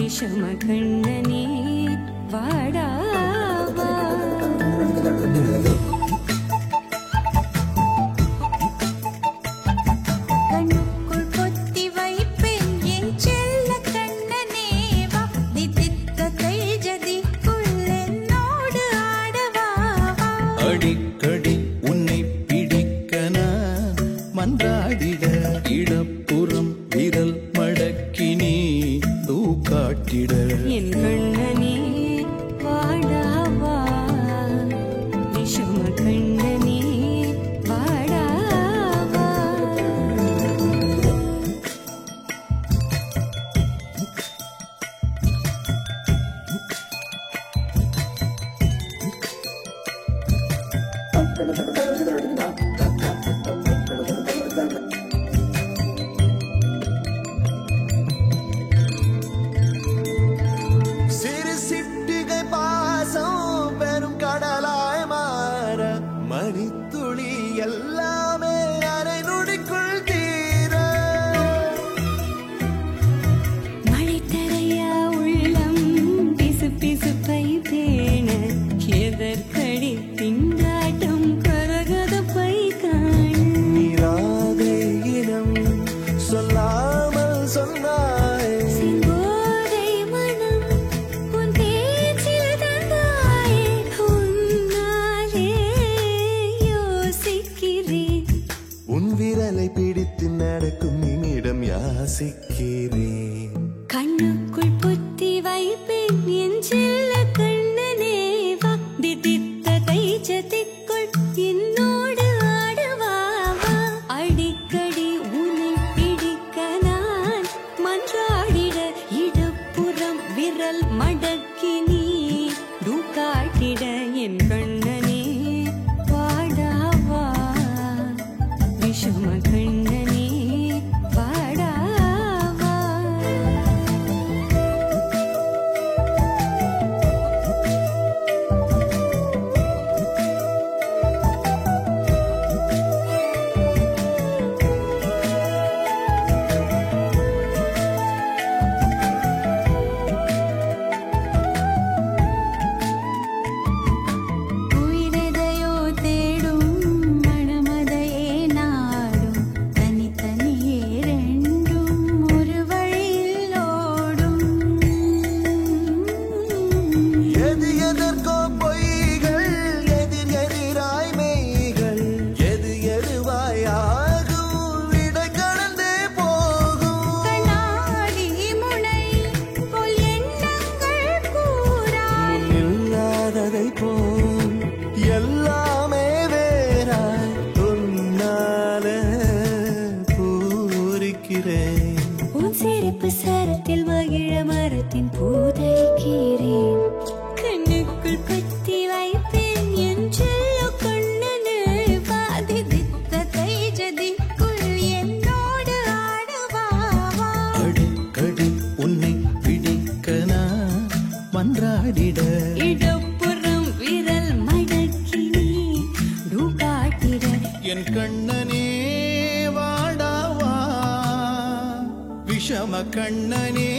விஷமகண்ணனே வாடாவா கண்ணுக்குள் பொத்தி வைப்பேன் என் செல்ல கண்ணனே வா தித்தித்த தைஜதிக்குள் என்னோடு ஆடவா அடிக்கடி உன்னை பிடிக்க நான் மன்றாடிட இடப்புறம் விரல் மடக்கி நீ தூக்காட்டிட என் கண்ணனே வாடாவா விஷம கண்ணனே வாடாவா சிறு சிட்டிகை பாசம் பெரும் கடலாய் மாற மணித்துளி எல்லாமே அரை நொடிக்குள் தீர மழை தரையா உள்ளம் பிசு பிசுப்பை பேண எதற்கடி திண்டாட்டம் கரகதப்பை காண நீராதை இனம் சொல்லாமல் சொன்னாய் சிங்கோதை மனம் உன் பேச்சில் தந்தாயே உன்னாலே யோசிக்கிறேன் உன் விரலை பிடித்து நடக்கும் நிமிடம் யாசிக்கிறேன் கண்ணுக்குள் புத்தி வைப்பேன் என் செல்ல கண்ணனே வா தித்தித்த தைஜதிக்குள் என்னோடு ஆடவா வா அடிக்கடி உன்னை பிடிக்க நான் மன்றாடிட இடப்புறம் விரல் மடக்கி நீ தூக்காட்டிட என் கண்ணனே வாடாவா விஷம கண்ணனே வாடாவா உயிரெதையோ தேடும் மனமதையே நாடும் தனித்தனியே ரெண்டும் ஒரு வழியில் ஓடும் எது எதற்கோ பொய்கள் எதிர் எதிராய் மெய்கள் எது எதுவாய் ஆகும் இடை கடந்தே போகும் கண்ணாடி முனை போல் எண்ணங்கள் கூறாய் இல்லாததை போல் எல்லாமே வேறாய் உன்னால பூரிக்கிறேன் உன் சிரிப்பு சரத்தில் மகிழ மரத்தின் பூதைக்கிறேன் கண்ணுக்குள் பத்தி வைப்பேன் என் செல்ல கண்ணனே பாதி தித்த தைஜதிக்குள் என்னோடு ஆடவா வா அடிக்கடி உன்னை பிடிக்க நான் மன்றாடிட இடப்புறம் விரல் மடக்கி நீ தூக்காட்டிட என் கண்ணனே வாடாவா விஷம கண்ணனே